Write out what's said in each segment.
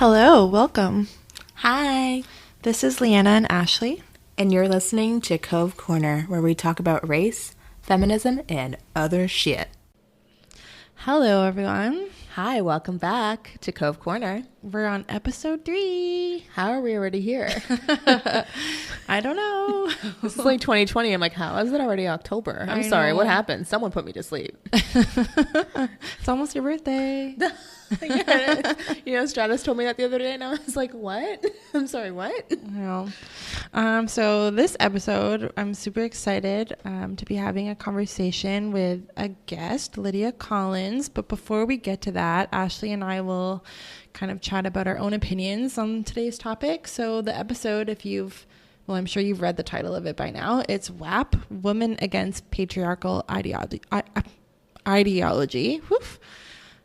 Hello, welcome. Hi. This is Leanna and Ashley. And you're listening to Cove Corner, where we talk about race, feminism, and other shit. Hello, everyone. Hi, welcome back to Cove Corner. We're on episode 3. How are we already here? I don't know. This is like 2020. I'm like, how is it already October? I'm sorry, what happened? Someone put me to sleep. It's almost your birthday. Stratus told me that the other day, and I was like, what? I'm sorry, what? No. So this episode, I'm super excited to be having a conversation with a guest, Lydia Collins. But before we get to that, Ashley and I will kind of chat about our own opinions on today's topic. So the episode, I'm sure you've read the title of it by now. It's WAP, Women Against Patriarchal-ideology.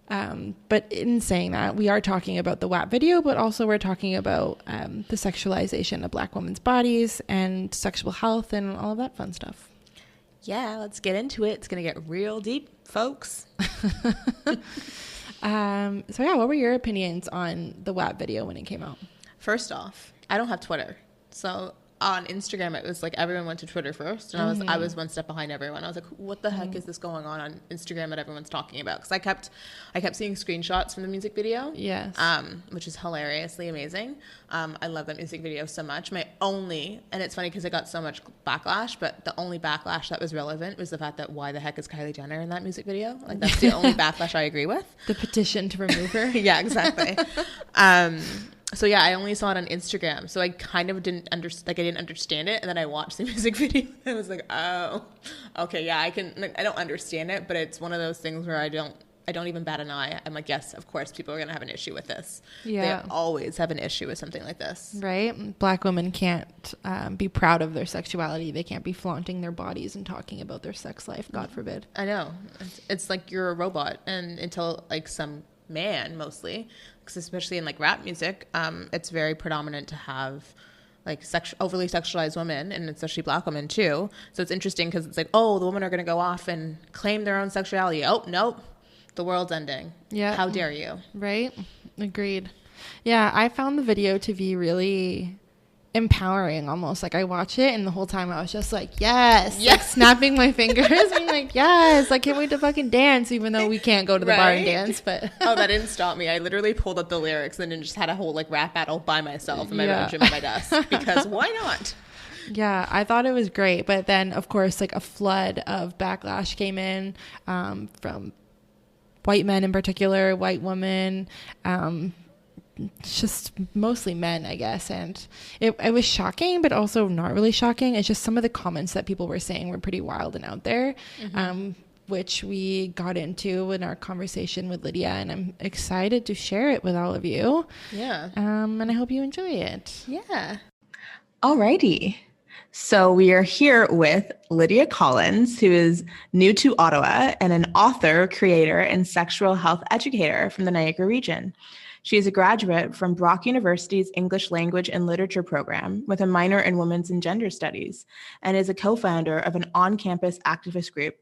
But in saying that, we are talking about the WAP video, but also we're talking about the sexualization of Black women's bodies and sexual health and all of that fun stuff. Yeah, let's get into it. It's going to get real deep, folks. What were your opinions on the WAP video when it came out? First off, I don't have Twitter. So on Instagram, it was like everyone went to Twitter first, and I was one step behind everyone. I was like, what the heck is this going on Instagram that everyone's talking about? Because I kept seeing screenshots from the music video. Yes. Which is hilariously amazing. I love that music video so much. And it's funny because it got so much backlash, but the only backlash that was relevant was the fact that why the heck is Kylie Jenner in that music video? Like, that's the only backlash I agree with. The petition to remove her. Yeah, exactly. So yeah, I only saw it on Instagram, so I kind of didn't understand it, and then I watched the music video, and I was like, oh, okay, yeah, I don't understand it, but it's one of those things where I don't even bat an eye. I'm like, yes, of course, people are gonna have an issue with this. Yeah, they always have an issue with something like this, right? Black women can't be proud of their sexuality. They can't be flaunting their bodies and talking about their sex life. God forbid. I know. It's like you're a robot, and until like some man mostly, because especially in like rap music, it's very predominant to have like overly sexualized women, and especially Black women too. So it's interesting because it's like, oh, the women are going to go off and claim their own sexuality. Oh, nope, the world's ending. Yeah, how dare you? Right. Agreed. Yeah, I found the video to be really empowering, almost. Like, I watch it and the whole time I was just like, yes, like snapping my fingers being like, yes, I can't wait to fucking dance, even though we can't go to the bar and dance. But oh, that didn't stop me. I literally pulled up the lyrics and then just had a whole like rap battle by myself in my bedroom at my desk, because why not? Yeah, I thought it was great, but then of course like a flood of backlash came in from white men, in particular white women, just mostly men, I guess. And it was shocking, but also not really shocking. It's just some of the comments that people were saying were pretty wild and out there, which we got into in our conversation with Lydia, and I'm excited to share it with all of you. Yeah. And I hope you enjoy it. Yeah. Alrighty. So we are here with Lydia Collins, who is new to Ottawa and an author, creator, and sexual health educator from the Niagara region. She is a graduate from Brock University's English Language and Literature program with a minor in Women's and Gender Studies, and is a co-founder of an on-campus activist group,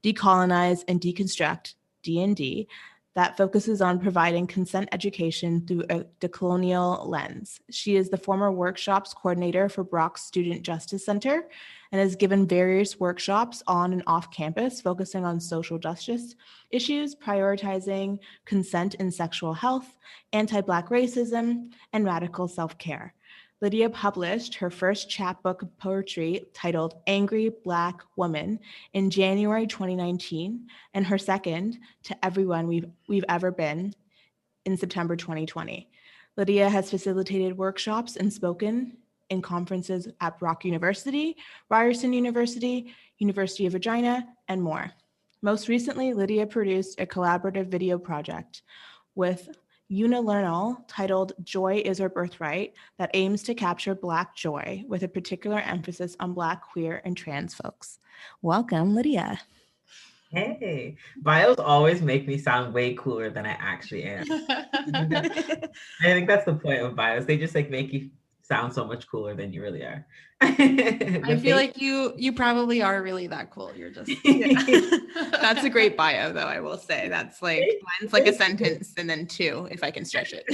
Decolonize and Deconstruct, D&D, that focuses on providing consent education through a decolonial lens. She is the former workshops coordinator for Brock's Student Justice Center and has given various workshops on and off campus focusing on social justice issues, prioritizing consent and sexual health, anti-Black racism, and radical self-care. Lydia published her first chapbook poetry titled Angry Black Woman in January 2019, and her second, To Everyone We've Ever Been, in September 2020. Lydia has facilitated workshops and spoken in conferences at Brock University, Ryerson University, University of Regina, and more. Most recently, Lydia produced a collaborative video project with Unilernal titled Joy is Our Birthright that aims to capture Black joy with a particular emphasis on Black, queer, and trans folks. Welcome, Lydia. Hey, bios always make me sound way cooler than I actually am. I think that's the point of bios. They just like make you sound so much cooler than you really are. I feel like you probably are really that cool. You're just That's a great bio though, I will say. That's like mine's like a sentence and then two if I can stretch it.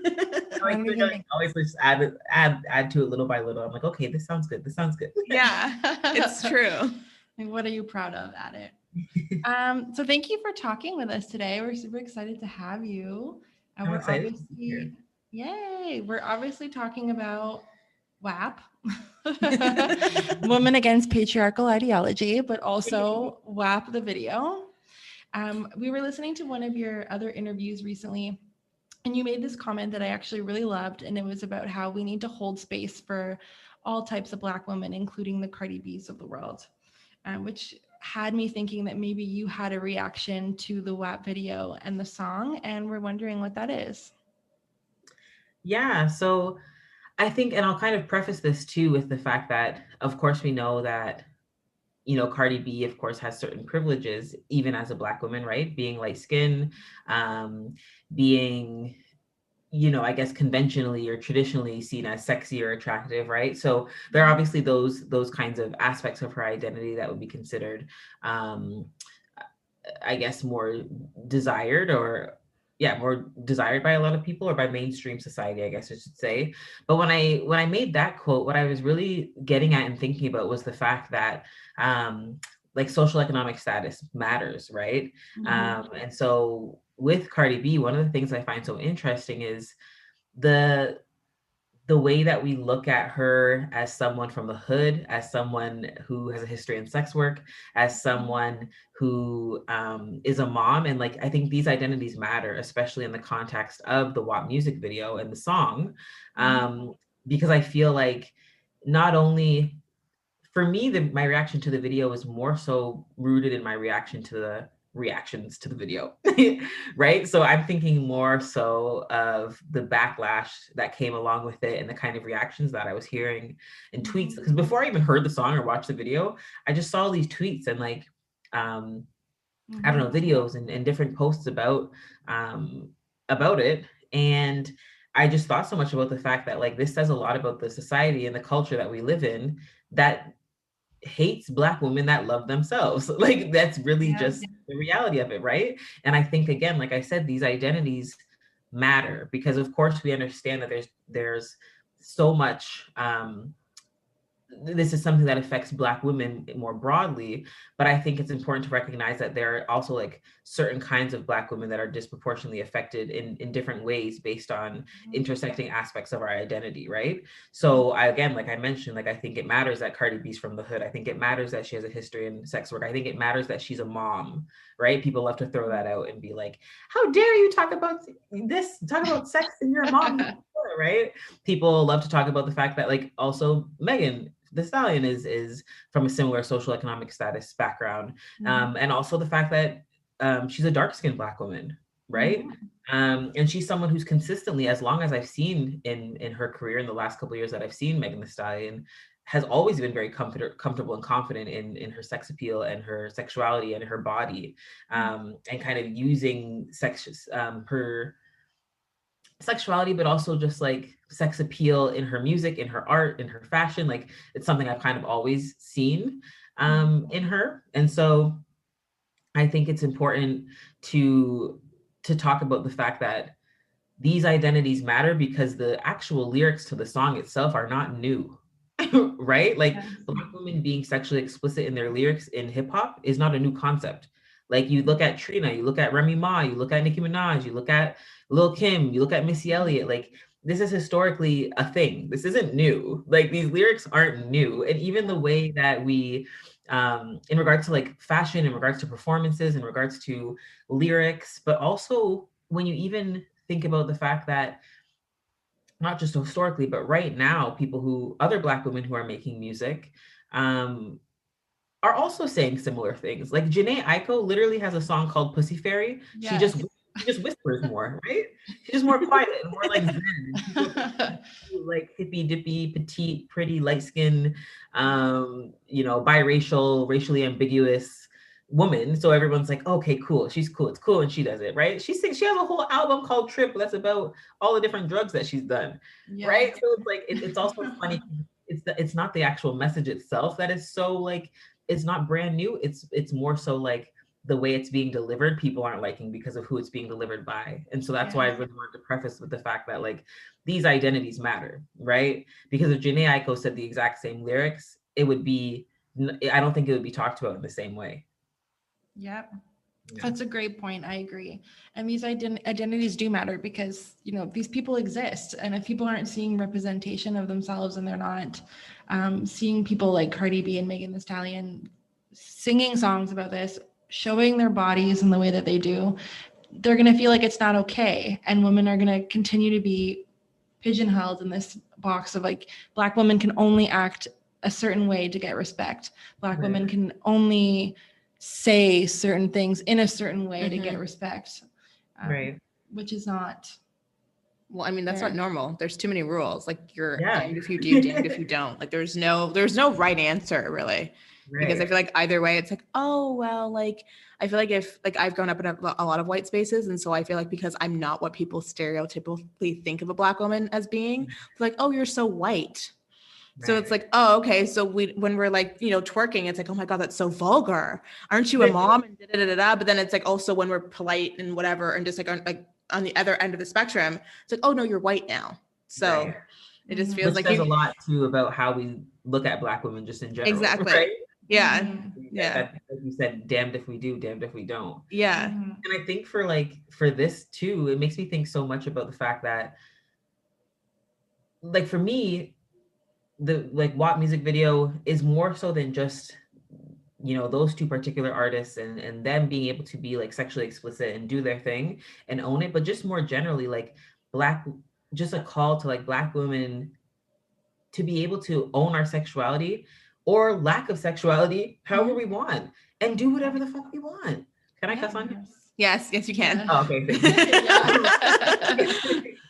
I always just add to it little by little. I'm like, okay, this sounds good. This sounds good. Yeah, it's true. Like, what are you proud of at it? So thank you for talking with us today. We're super excited to have you. And I'm we're excited obviously, yay, we're obviously talking about WAP, Women Against Patriarchal Ideology, but also WAP, the video. We were listening to one of your other interviews recently, and you made this comment that I actually really loved, and it was about how we need to hold space for all types of Black women, including the Cardi B's of the world, which had me thinking that maybe you had a reaction to the WAP video and the song, and we're wondering what that is. Yeah, so I think, and I'll kind of preface this too with the fact that, of course, we know that, you know, Cardi B, of course, has certain privileges, even as a Black woman, right? Being light skinned, being, you know, I guess conventionally or traditionally seen as sexy or attractive, right? So there are obviously those kinds of aspects of her identity that would be considered, I guess, more desired more desired by a lot of people, or by mainstream society, I guess I should say. But when I made that quote, what I was really getting at and thinking about was the fact that like social economic status matters, right? And so with Cardi B, one of the things I find so interesting is the way that we look at her as someone from the hood, as someone who has a history in sex work, as someone who is a mom. And like, I think these identities matter, especially in the context of the WAP music video and the song, because I feel like not only, for me, my reaction to the video is more so rooted in my reaction to the reactions to the video, right? So I'm thinking more so of the backlash that came along with it and the kind of reactions that I was hearing in tweets. Because before I even heard the song or watched the video, I just saw these tweets and like, I don't know, videos and different posts about it. And I just thought so much about the fact that like this says a lot about the society and the culture that we live in that hates Black women that love themselves. Like that's really just the reality of it, right? And I think, again, like I said, these identities matter because of course we understand that there's so much this is something that affects Black women more broadly, but I think it's important to recognize that there are also like certain kinds of Black women that are disproportionately affected in different ways based on intersecting aspects of our identity, right? So again, like I mentioned, like I think it matters that Cardi B's from the hood. I think it matters that she has a history in sex work. I think it matters that she's a mom, right? People love to throw that out and be like, how dare you talk about sex and you're a mom, right? People love to talk about the fact that like also Megan Thee Stallion is from a similar social economic status background. And also the fact that she's a dark-skinned Black woman, right? And she's someone who's consistently, as long as I've seen in her career in the last couple of years that I've seen Megan Thee Stallion, has always been very comfortable and confident in her sex appeal and her sexuality and her body, and kind of using her sexuality, but also just like sex appeal in her music, in her art, in her fashion. Like it's something I've kind of always seen in her. And so I think it's important to talk about the fact that these identities matter because the actual lyrics to the song itself are not new. Right? Like Black women being sexually explicit in their lyrics in hip hop is not a new concept. Like you look at Trina, you look at Remy Ma, you look at Nicki Minaj, you look at Lil Kim, you look at Missy Elliott, like this is historically a thing. This isn't new. Like these lyrics aren't new. And even the way that we, in regards to like fashion, in regards to performances, in regards to lyrics, but also when you even think about the fact that not just historically, but right now, other Black women who are making music, are also saying similar things. Like Janae Aiko literally has a song called Pussy Fairy. She just whispers more, right? She's just more quiet and more like zen. Like hippy dippy, petite, pretty, light skinned, biracial, racially ambiguous woman. So everyone's like, okay, cool. She's cool. It's cool. And she does it, right? She has a whole album called Trip that's about all the different drugs that she's done. Right. So it's like, it's also funny. It's not the actual message itself that is so like, it's not brand new. It's more so like the way it's being delivered, people aren't liking because of who it's being delivered by. And so that's why I really wanted to preface with the fact that like these identities matter, right? Because if Jhené Aiko said the exact same lyrics, it would be, I don't think it would be talked about in the same way. Yep. That's a great point. I agree. And these identities do matter because, you know, these people exist. And if people aren't seeing representation of themselves and they're not seeing people like Cardi B and Megan Thee Stallion singing songs about this, showing their bodies in the way that they do, they're going to feel like it's not okay. And women are going to continue to be pigeonholed in this box of like, Black women can only act a certain way to get respect. Black women can only say certain things in a certain way to get respect, which is not. Well, I mean, that's not normal. There's too many rules. Like you're damned if you do, damned if you don't. Like there's no right answer really. Because I feel like either way, it's like, oh, well, like, I feel like if like I've grown up in a lot of white spaces. And so I feel like because I'm not what people stereotypically think of a Black woman as being, it's like, oh, you're so white. So it's like, oh, okay. So when we're like, you know, twerking, it's like, oh my God, that's so vulgar. Aren't you a mom? And da-da-da-da-da. But then it's like also when we're polite and whatever, and just like on the other end of the spectrum, it's like, oh no, you're white now. So it just feels like there's a lot too about how we look at Black women just in general. Exactly. Right? Yeah. That, like you said, damned if we do, damned if we don't. Yeah. And I think for this too, it makes me think so much about the fact that, like for me, the like WAP music video is more so than just, you know, those two particular artists and them being able to be like sexually explicit and do their thing and own it, but just more generally like just a call to like Black women to be able to own our sexuality or lack of sexuality however we want and do whatever the fuck we want. Can I cuss on you? Yes, you can. Oh, okay, thank you.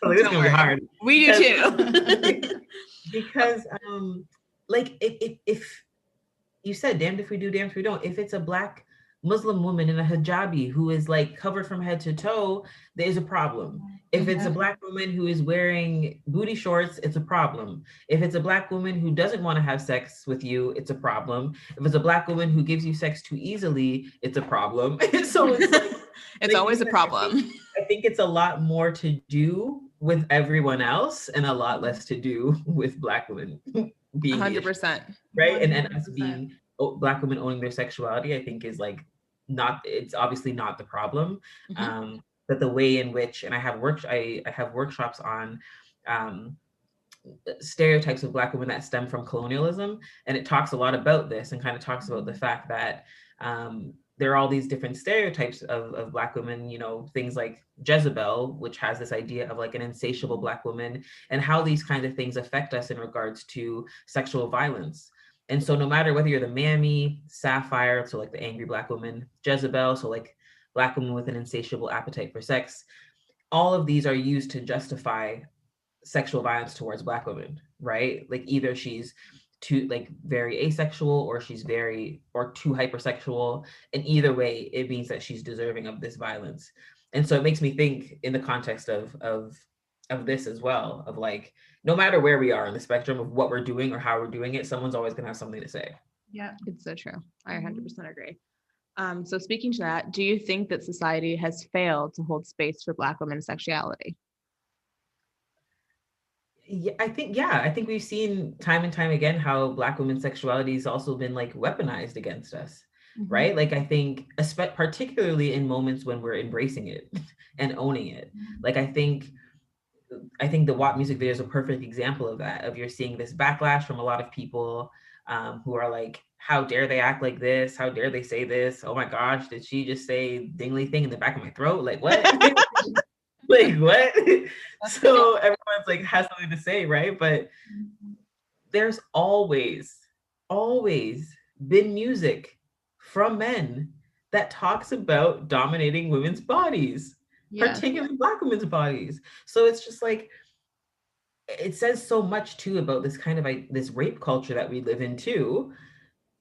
So this is gonna be hard. We do too. Because like if you said damned if we do, damned if we don't, if it's a Black Muslim woman in a hijabi who is like covered from head to toe, there's a problem. If it's a Black woman who is wearing booty shorts, it's a problem. If it's a Black woman who doesn't want to have sex with you, it's a problem. If it's a Black woman who gives you sex too easily, it's a problem. So it's like, it's always a problem. I think it's a lot more to do with everyone else and a lot less to do with Black women being 100%. Right. 100%. And us being Black women owning their sexuality, I think is like it's obviously not the problem. But the way in which, and I have workshops on stereotypes of Black women that stem from colonialism. And it talks a lot about this and kind of talks about the fact that there are all these different stereotypes of Black women, you know, things like Jezebel, which has this idea of like an insatiable Black woman, and how these kinds of things affect us in regards to sexual violence. And so no matter whether you're the Mammy, Sapphire, so like the angry Black woman, Jezebel, so like Black woman with an insatiable appetite for sex, all of these are used to justify sexual violence towards Black women, right? Like either she's too like very asexual or she's too hypersexual. And either way, it means that she's deserving of this violence. And so it makes me think in the context of this as well, of like, no matter where we are in the spectrum of what we're doing or how we're doing it, someone's always gonna have something to say. Yeah, it's so true. I 100% agree. So speaking to that, do you think that society has failed to hold space for Black women's sexuality? Yeah, I think we've seen time and time again how Black women's sexuality has also been like weaponized against us, right? Like I think, particularly in moments when we're embracing it and owning it. Like I think the WAP music video is a perfect example of that. Of you're seeing this backlash from a lot of people who are like, how dare they act like this? How dare they say this? Oh my gosh, did she just say dingly thing in the back of my throat? Like what? Like what? So everyone's like has something to say, right? But there's always been music from men that talks about dominating women's bodies, particularly Black women's bodies. So it's just like, it says so much too about this kind of this rape culture that we live in too,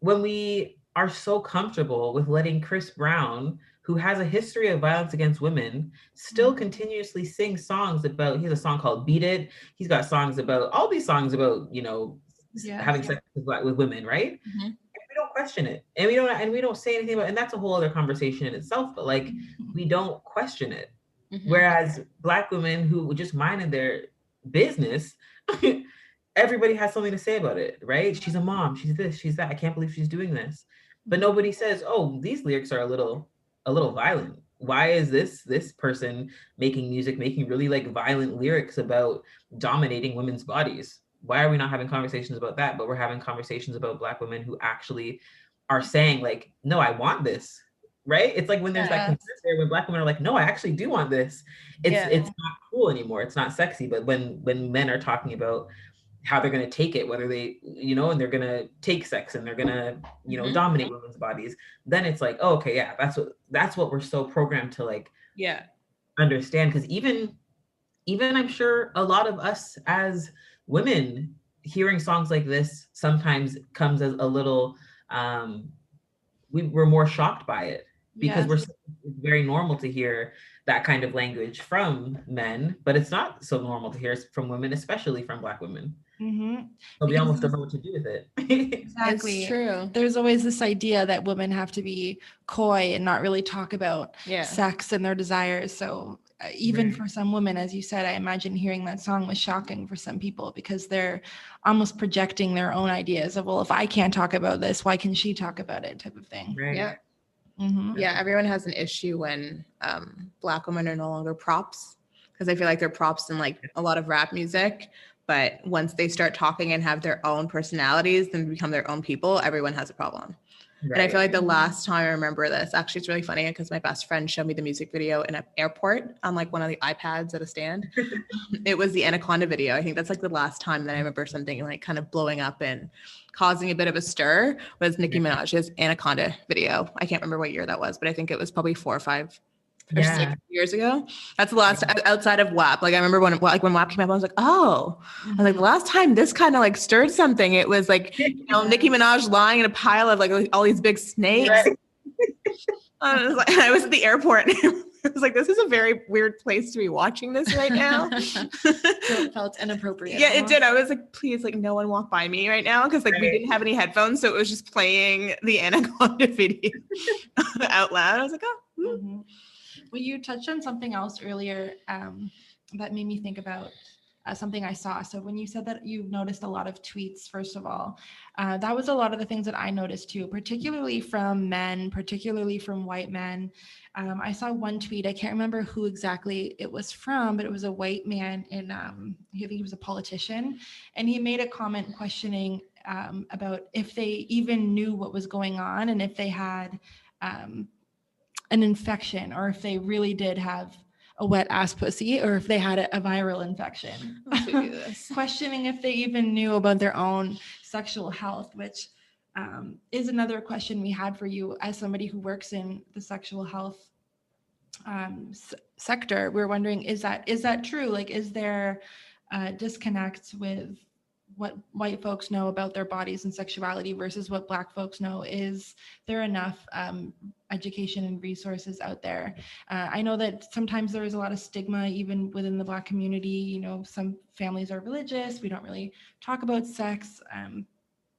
when we are so comfortable with letting Chris Brown, who has a history of violence against women, still continuously sing songs about, he has a song called Beat It. He's got songs about, all these songs about, you know, having sex with women, right? And we don't question it, and we don't say anything about it, and that's a whole other conversation in itself, but like we don't question it. Whereas Black women who just minded their business, everybody has something to say about it, right? She's a mom, she's this, she's that, I can't believe she's doing this. But nobody says, oh, these lyrics are a little violent. Why is this person making music, making really like violent lyrics about dominating women's bodies? Why are we not having conversations about that? But we're having conversations about Black women who actually are saying like, no, I want this, right? It's like when there's that consent there, when Black women are like, no, I actually do want this. It's not cool anymore. It's not sexy. But when men are talking about how they're going to take it, whether they, you know, and they're going to take sex and they're going to, you know, dominate women's bodies, then it's like, oh, okay, yeah, that's what we're so programmed to like understand. Because even I'm sure a lot of us as women hearing songs like this sometimes comes as a little, we're more shocked by it because it's very normal to hear that kind of language from men, but it's not so normal to hear from women, especially from Black women. So we almost don't know what to do with it. Exactly. It's true. There's always this idea that women have to be coy and not really talk about sex and their desires. So even for some women, as you said, I imagine hearing that song was shocking for some people because they're almost projecting their own ideas of, well, if I can't talk about this, why can she talk about it, type of thing. Right. Yeah, everyone has an issue when Black women are no longer props, because I feel like they're props in like a lot of rap music. But once they start talking and have their own personalities and become their own people, everyone has a problem. Right. And I feel like the last time I remember this, actually, it's really funny because my best friend showed me the music video in an airport on like one of the iPads at a stand. It was the Anaconda video. I think that's like the last time that I remember something like kind of blowing up and causing a bit of a stir was Nicki Minaj's Anaconda video. I can't remember what year that was, but I think it was probably 4 or 5 or 6 years ago. That's the last outside of WAP. Like I remember when WAP came up, I was like, oh, I was like, the last time this kind of like stirred something, it was like, you know, Nicki Minaj lying in a pile of like all these big snakes. Right. I was at the airport. I was like, this is a very weird place to be watching this right now. So it felt inappropriate. Yeah, it did. I was like, please, like no one walk by me right now. Cause like we didn't have any headphones. So it was just playing the Anaconda video out loud. I was like, oh. Well, you touched on something else earlier that made me think about something I saw. So when you said that you noticed a lot of tweets, first of all, that was a lot of the things that I noticed too, particularly from men, particularly from white men. I saw one tweet, I can't remember who exactly it was from, but it was a white man in, I think he was a politician, and he made a comment questioning about if they even knew what was going on and if they had an infection, or if they really did have a wet ass pussy, or if they had a viral infection. Questioning if they even knew about their own sexual health, which is another question we had for you as somebody who works in the sexual health sector. We're wondering, is that true? Like, is there a disconnect with what white folks know about their bodies and sexuality versus what Black folks know? Is there enough education and resources out there? I know that sometimes there is a lot of stigma even within the Black community. You know, some families are religious. We don't really talk about sex. And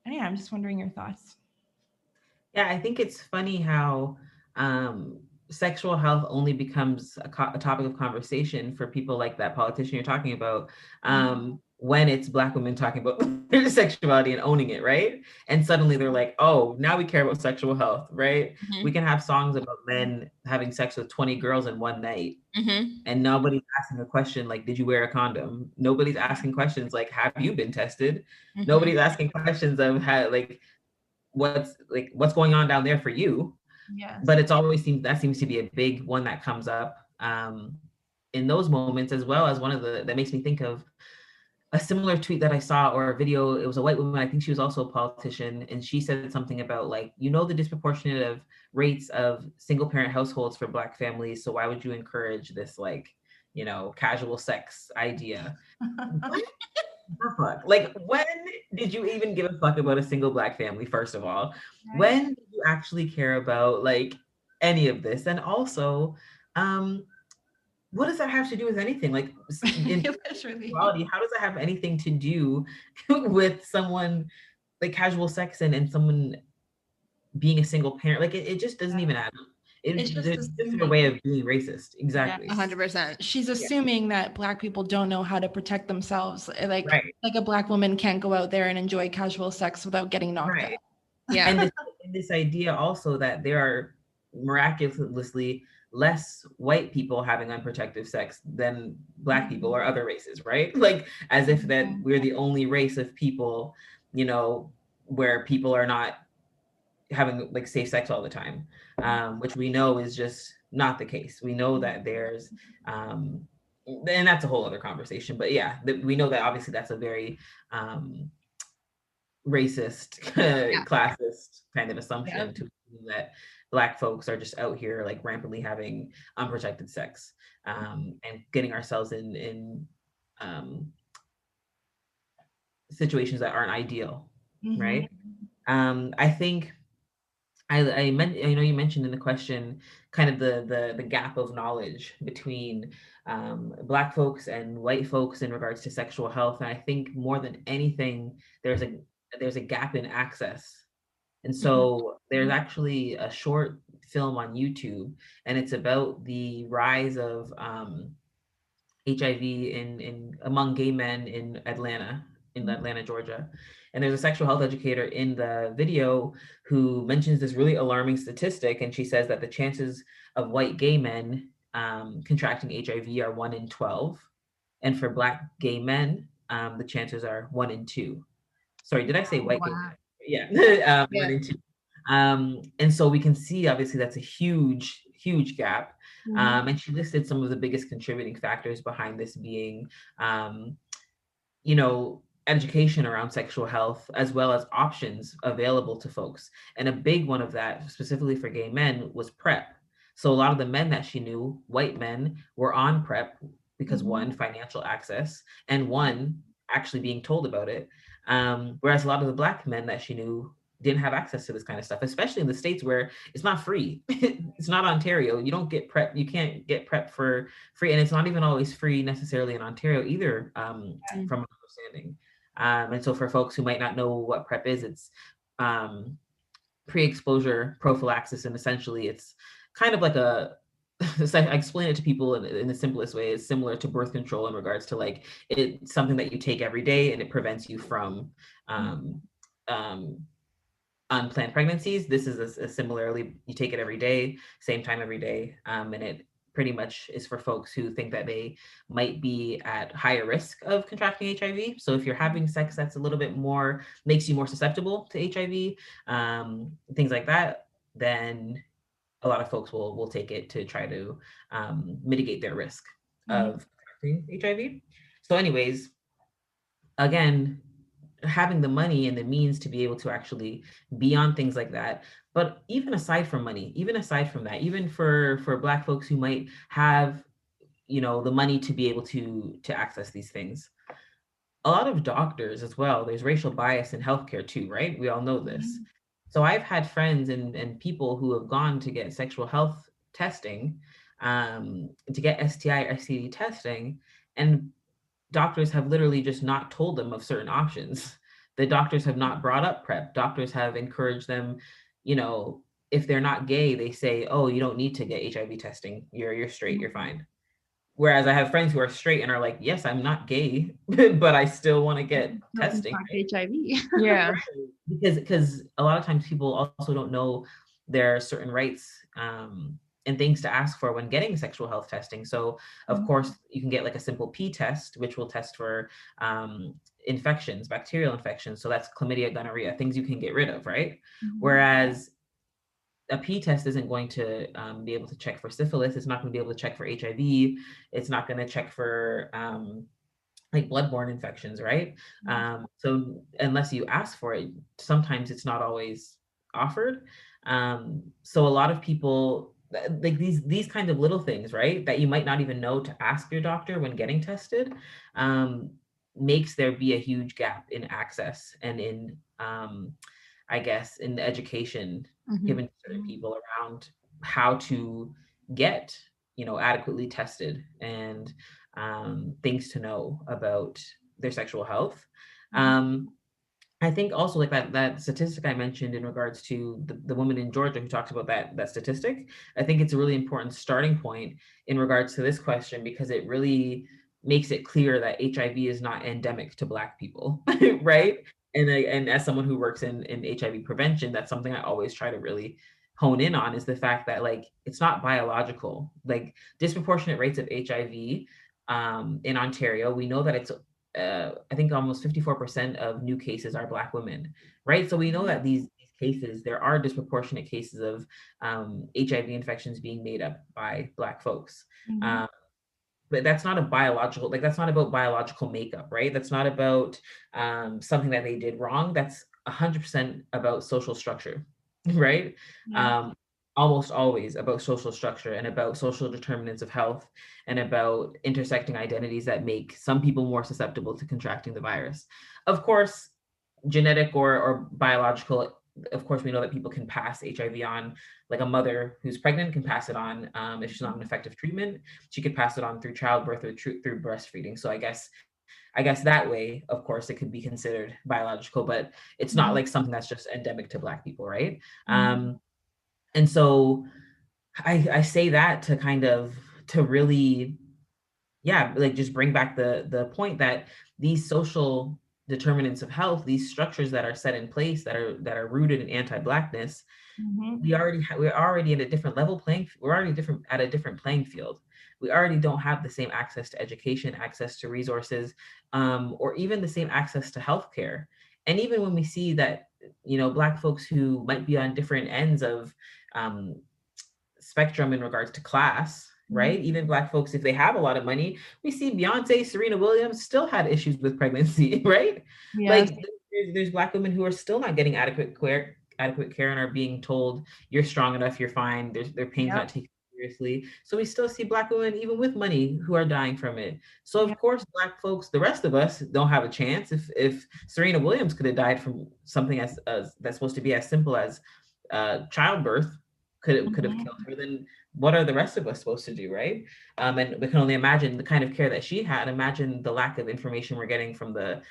yeah, I'm just wondering your thoughts. Yeah, I think it's funny how sexual health only becomes a topic of conversation for people like that politician you're talking about. When it's Black women talking about their sexuality and owning it, right? And suddenly they're like, oh, now we care about sexual health, right? We can have songs about men having sex with 20 girls in one night. And nobody's asking a question like, did you wear a condom? Nobody's asking questions like, have you been tested? Nobody's asking questions of how, like, what's going on down there for you. But it's always seems to be a big one that comes up in those moments, as well as one of that makes me think of a similar tweet that I saw, or a video. It was a white woman, I think she was also a politician, and she said something about like, you know, the disproportionate of rates of single parent households for Black families, so why would you encourage this, like, you know, casual sex idea? Like, when did you even give a fuck about a single Black family, first of all? Right. When did you actually care about like any of this? And also, what does that have to do with anything? Like, in sexuality, how does that have anything to do with someone, like casual sex and someone being a single parent. Like it just doesn't even add up. It's just It's just assuming. their way of being racist. Exactly. 100%. She's assuming that Black people don't know how to protect themselves. Like Right. like a Black woman can't go out there and enjoy casual sex without getting knocked Right. out. Yeah. And this idea also that there are miraculously less white people having unprotected sex than Black people or other races, right? Like as if that we're the only race of people, you know, where people are not having like safe sex all the time, which we know is just not the case. We know that there's, and that's a whole other conversation. But yeah, we know that obviously that's a very racist, classist kind of assumption to assume that Black folks are just out here like rampantly having unprotected sex, and getting ourselves in situations that aren't ideal, right? I think I meant, you know, you mentioned in the question kind of the gap of knowledge between Black folks and white folks in regards to sexual health, and I think more than anything, there's a gap in access. And so there's actually a short film on YouTube, and it's about the rise of HIV in among gay men in Atlanta, Georgia. And there's a sexual health educator in the video who mentions this really alarming statistic, and she says that the chances of white gay men contracting HIV are 1 in 12, and for Black gay men, the chances are 1 in 2. Sorry, did I say white gay men? Yeah, 1 in 2. And so we can see obviously that's a huge gap. And she listed some of the biggest contributing factors behind this being, you know, education around sexual health, as well as options available to folks. And a big one of that, specifically for gay men, was PrEP. So a lot of the men that she knew, white men, were on PrEP because one, financial access, and one, actually being told about it. Whereas a lot of the Black men that she knew didn't have access to this kind of stuff, especially in the States where it's not free. It's not Ontario. You don't get PrEP. You can't get PrEP for free. And it's not even always free necessarily in Ontario either, from my understanding. And so for folks who might not know what PrEP is, it's pre-exposure prophylaxis. And essentially it's kind of like a, so I explain it to people in the simplest way. It's similar to birth control in regards to like it's something that you take every day and it prevents you from unplanned pregnancies. This is a similarly, you take it every day, same time every day, and it pretty much is for folks who think that they might be at higher risk of contracting HIV. So if you're having sex that's a little bit more, makes you more susceptible to HIV, things like that, then a lot of folks will take it to try to mitigate their risk of contracting HIV. So anyways, again, having the money and the means to be able to actually be on things like that. But even aside from money, even aside from that, even for Black folks who might have, you know, the money to be able to access these things, a lot of doctors as well, there's racial bias in healthcare too, right? We all know this. So I've had friends and people who have gone to get sexual health testing, to get STI or STD testing, and doctors have literally just not told them of certain options. The doctors have not brought up PrEP. Doctors have encouraged them, you know, if they're not gay, they say, "Oh, you don't need to get HIV testing. You're straight. You're fine." Whereas I have friends who are straight and are like, "Yes, I'm not gay, but I still want to get testing." Right? HIV. Yeah. Because a lot of times people also don't know there are certain rights, and things to ask for when getting sexual health testing. So of course you can get like a simple P test, which will test for infections, bacterial infections. So that's chlamydia, gonorrhea, things you can get rid of, right? Whereas a P test isn't going to be able to check for syphilis. It's not going to be able to check for HIV. It's not going to check for like bloodborne infections, right? So unless you ask for it, sometimes it's not always offered. So a lot of people like these kinds of little things, right, that you might not even know to ask your doctor when getting tested, makes there be a huge gap in access and in I guess in the education given to certain people around how to get, you know, adequately tested and things to know about their sexual health. And I think also like that statistic I mentioned in regards to the woman in Georgia who talks about that statistic, I think it's a really important starting point in regards to this question, because it really makes it clear that HIV is not endemic to Black people, right? And as someone who works in HIV prevention, that's something I always try to really hone in on, is the fact that like it's not biological. Like disproportionate rates of HIV in Ontario, we know that it's I think almost 54% of new cases are Black women, right? So we know that these cases, there are disproportionate cases of HIV infections being made up by Black folks. Mm-hmm. But that's not a biological, like that's not about biological makeup, right? That's not about something that they did wrong. That's 100% about social structure, right? Yeah. Um, almost always about social structure and about social determinants of health and about intersecting identities that make some people more susceptible to contracting the virus. Of course, genetic or biological, of course, we know that people can pass HIV on, like a mother who's pregnant can pass it on if she's not an effective treatment. She could pass it on through childbirth or through breastfeeding. So I guess that way, of course, it could be considered biological, but it's not like something that's just endemic to Black people, right? And so I say that to kind of to really, yeah, like just bring back the point that these social determinants of health, these structures that are set in place that are rooted in anti-Blackness, we're already at a different level playing. We're already different at a different playing field. We already don't have the same access to education, access to resources, or even the same access to healthcare. And even when we see that, Black folks who might be on different ends of um, spectrum in regards to class, right? Even Black folks, if they have a lot of money, we see Beyonce, Serena Williams still had issues with pregnancy, right? Yes. Like there's Black women who are still not getting adequate care and are being told you're strong enough, you're fine. Their pain's not taken seriously. So we still see Black women, even with money, who are dying from it. So of course, Black folks, the rest of us don't have a chance. If Serena Williams could have died from something as that's supposed to be as simple as childbirth, could have killed her, then what are the rest of us supposed to do, right? And we can only imagine the kind of care that she had. Imagine the lack of information we're getting from the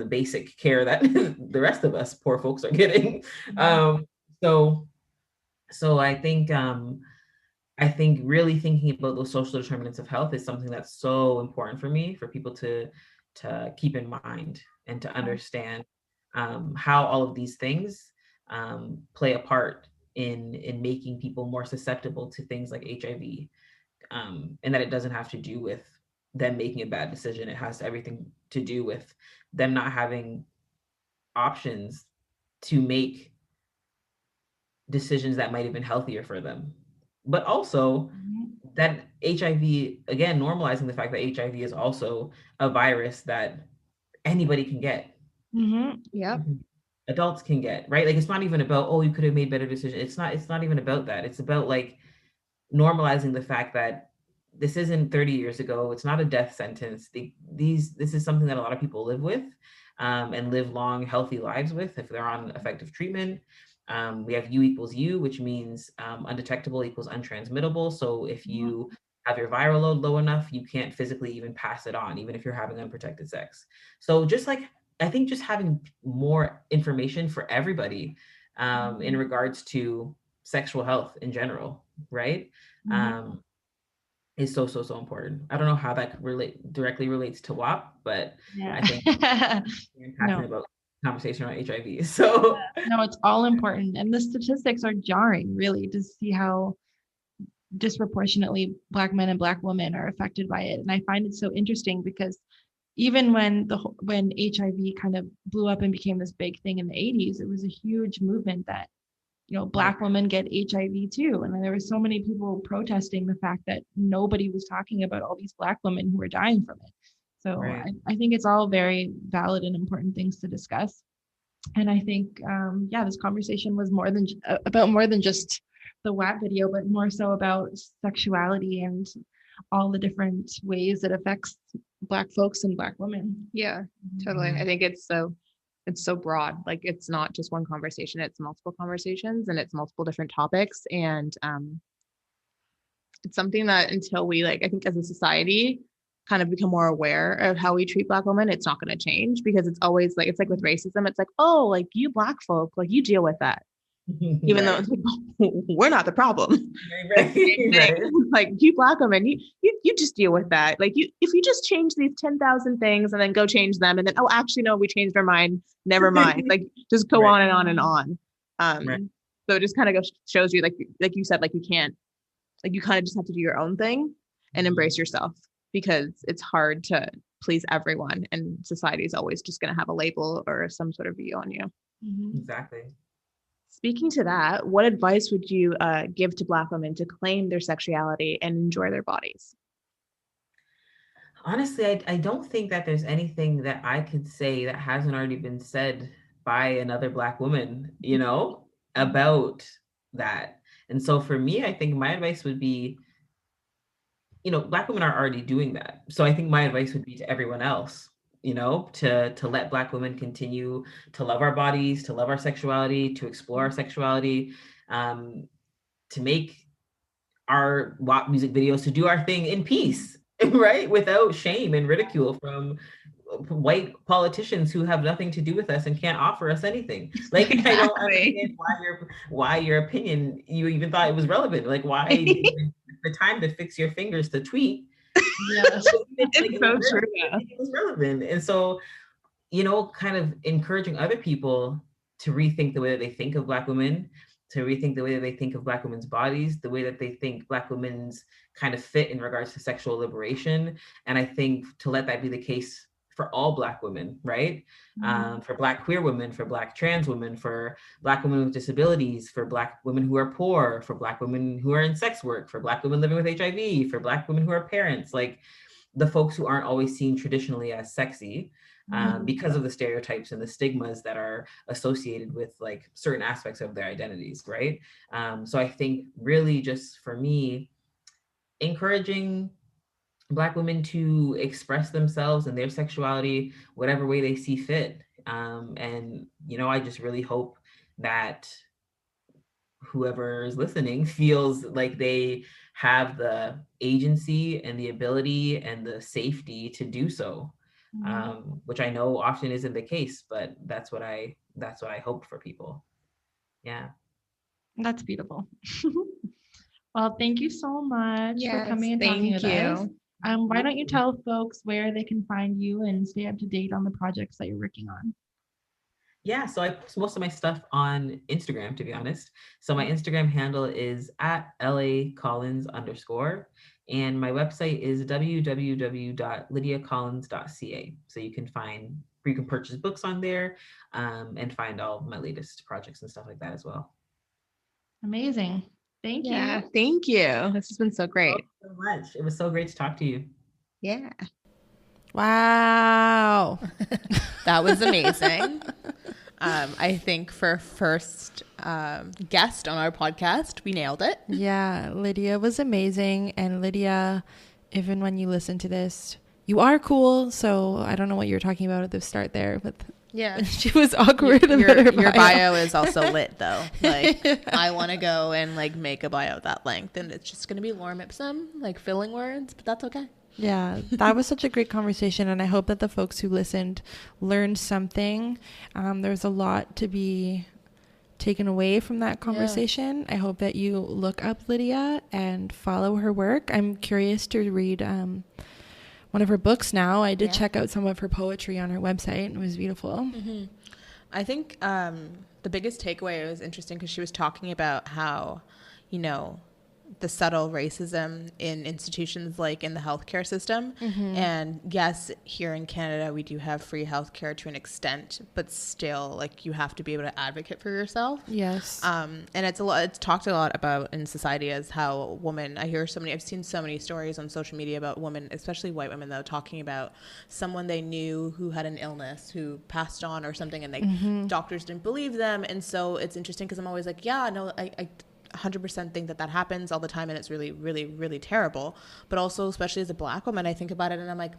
basic care that the rest of us poor folks are getting. So I think really thinking about those social determinants of health is something that's so important for me, for people to keep in mind and to understand how all of these things play a part in making people more susceptible to things like HIV, and that it doesn't have to do with them making a bad decision. It has everything to do with them not having options to make decisions that might have been healthier for them. But also that HIV, again, normalizing the fact that HIV is also a virus that anybody can get. Yep. Adults can get, right? Like it's not even about, oh, you could have made better decisions. It's not even about that. It's about like normalizing the fact that this isn't 30 years ago. It's not a death sentence. This is something that a lot of people live with and live long, healthy lives with if they're on effective treatment. We have U equals U, which means undetectable equals untransmittable. So if you have your viral load low enough, you can't physically even pass it on, even if you're having unprotected sex. So just like, I think just having more information for everybody in regards to sexual health in general, right? Is so important. I don't know how that directly relates to WAP, but I think we're passionate about conversation around HIV. So No, it's all important. And the statistics are jarring, really, to see how disproportionately Black men and Black women are affected by it. And I find it so interesting because even when HIV kind of blew up and became this big thing in the 80s, it was a huge movement that, Black women get HIV too. And there were so many people protesting the fact that nobody was talking about all these Black women who were dying from it. So I think it's all very valid and important things to discuss. And I think, this conversation was more than just the WAP video, but more so about sexuality and all the different ways it affects Black folks and Black women. Yeah, totally. I think it's so broad. Like it's not just one conversation, it's multiple conversations and it's multiple different topics. And it's something that until we I think as a society kind of become more aware of how we treat Black women, it's not going to change, because it's always like, it's like with racism, it's like, oh, like you Black folk, like you deal with that. Even though it's like, we're not the problem. Right. Right. Like you Black women, you just deal with that. Like if you just change these 10,000 things and then go change them, and then, oh, actually, no, we changed our mind. Never mind. Like just go on and on and on. Right. So it just kind of shows you, like you said, like you can't, like you kind of just have to do your own thing and embrace yourself, because it's hard to please everyone, and society is always just going to have a label or some sort of view on you. Exactly. Speaking to that, what advice would you give to Black women to claim their sexuality and enjoy their bodies? Honestly, I don't think that there's anything that I could say that hasn't already been said by another Black woman, you know, about that. And so for me, I think my advice would be, you know, Black women are already doing that. So I think my advice would be to everyone else, you know, to let Black women continue to love our bodies, to love our sexuality, to explore our sexuality, to make our WAP music videos, to do our thing in peace, right? Without shame and ridicule from white politicians who have nothing to do with us and can't offer us anything. Like, I don't understand why your opinion, you even thought it was relevant. Like, why the time to fix your fingers to tweet? Yes, it's so true. It was relevant. And so, you know, kind of encouraging other people to rethink the way that they think of Black women, to rethink the way that they think of Black women's bodies, the way that they think Black women's kind of fit in regards to sexual liberation. And I think to let that be the case for all Black women, right? For Black queer women, for Black trans women, for Black women with disabilities, for Black women who are poor, for Black women who are in sex work, for Black women living with HIV, for Black women who are parents, like the folks who aren't always seen traditionally as sexy, because of the stereotypes and the stigmas that are associated with like certain aspects of their identities, right? So I think really just for me, encouraging Black women to express themselves and their sexuality whatever way they see fit. And, you know, I just really hope that whoever is listening feels like they have the agency and the ability and the safety to do so, which I know often isn't the case, but that's what I hope for people. Yeah. That's beautiful. Well, thank you so much for coming and talking with us. Why don't you tell folks where they can find you and stay up to date on the projects that you're working on? Yeah, so I post most of my stuff on Instagram, to be honest. So my Instagram handle is at LACollins_. And my website is www.lydiacollins.ca. So you can purchase books on there, and find all my latest projects and stuff like that as well. Amazing. Thank you. Thank you. This has been so great. Thank you so much. It was so great to talk to you. Yeah. Wow. That was amazing. I think for first guest on our podcast, we nailed it. Yeah, Lydia was amazing. And Lydia, even when you listen to this, you are cool. So I don't know what you were talking about at the start there, but yeah, she was awkward. Your bio is also lit though. Like I want to go and like make a bio that length, and it's just gonna be lorem ipsum, like filling words, but that's okay. Yeah, that was such a great conversation, and I hope that the folks who listened learned something. There's a lot to be taken away from that conversation. Yeah. I hope that you look up Lydia and follow her work. I'm curious to read one of her books now. I did check out some of her poetry on her website. It was beautiful. I think the biggest takeaway was interesting because she was talking about how, you know, the subtle racism in institutions like in the healthcare system. And yes, here in Canada, we do have free healthcare to an extent, but still like you have to be able to advocate for yourself. Yes. And it's talked a lot about in society as how women, I've seen so many stories on social media about women, especially white women though, talking about someone they knew who had an illness, who passed on or something, and doctors didn't believe them. And so it's interesting because I'm always like, yeah, no, I 100% think that happens all the time, and it's really, really, really terrible. But also, especially as a Black woman, I think about it and I'm like,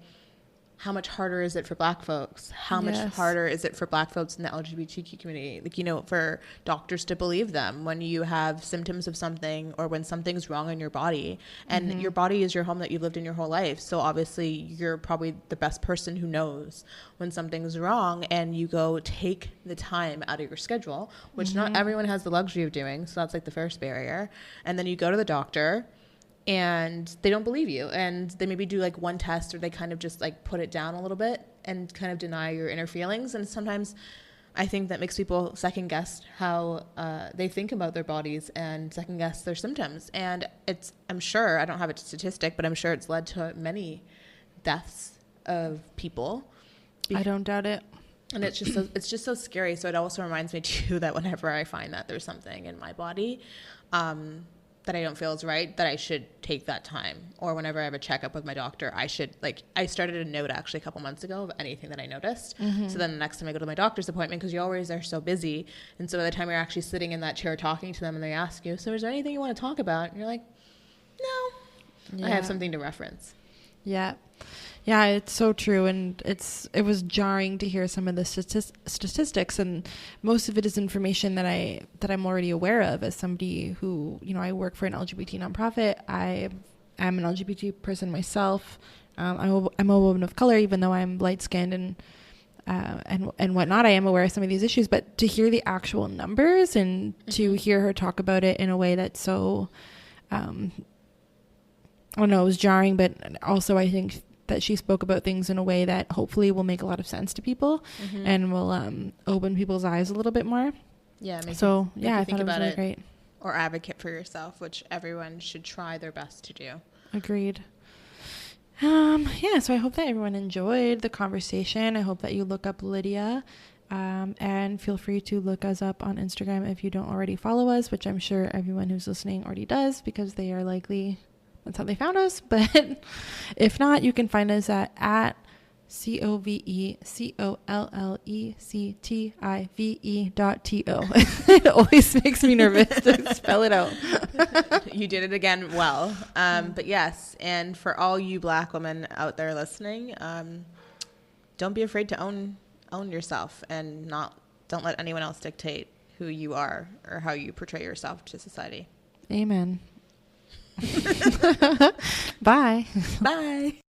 how much harder is it for Black folks? How much harder is it for Black folks in the LGBTQ community? Like, you know, for doctors to believe them when you have symptoms of something or when something's wrong in your body. And your body is your home that you've lived in your whole life. So obviously you're probably the best person who knows when something's wrong, and you go take the time out of your schedule, which not everyone has the luxury of doing. So that's like the first barrier. And then you go to the doctor, and they don't believe you, and they maybe do like one test, or they kind of just like put it down a little bit and kind of deny your inner feelings. And sometimes I think that makes people second guess how they think about their bodies and second guess their symptoms. And I'm sure, I don't have a statistic, but I'm sure it's led to many deaths of people. I don't doubt it. And it's just so scary. So it also reminds me too that whenever I find that there's something in my body that I don't feel is right, that I should take that time. Or whenever I have a checkup with my doctor, I started a note actually a couple months ago of anything that I noticed. So then the next time I go to my doctor's appointment, because you always are so busy, and so by the time you're actually sitting in that chair talking to them and they ask you, so is there anything you want to talk about? And you're like, no, I have something to reference. Yeah. Yeah, it's so true. And it was jarring to hear some of the statistics, and most of it is information that I'm already aware of as somebody who, you know, I work for an LGBT nonprofit. I am an LGBT person myself. I'm a woman of color, even though I'm light skinned and whatnot. I am aware of some of these issues, but to hear the actual numbers and to hear her talk about it in a way that's so, I don't know, it was jarring, but also I think that she spoke about things in a way that hopefully will make a lot of sense to people and will open people's eyes a little bit more. Yeah. I thought it was really great. Or advocate for yourself, which everyone should try their best to do. Agreed. So I hope that everyone enjoyed the conversation. I hope that you look up Lydia, and feel free to look us up on Instagram if you don't already follow us, which I'm sure everyone who's listening already does, because they are likely, that's how they found us. But if not, you can find us at COVECOLLECTIVE.TO. It always makes me nervous to spell it out. You did it again well. But yes, and for all you Black women out there listening, don't be afraid to own yourself, and don't let anyone else dictate who you are or how you portray yourself to society. Amen. Bye. Bye.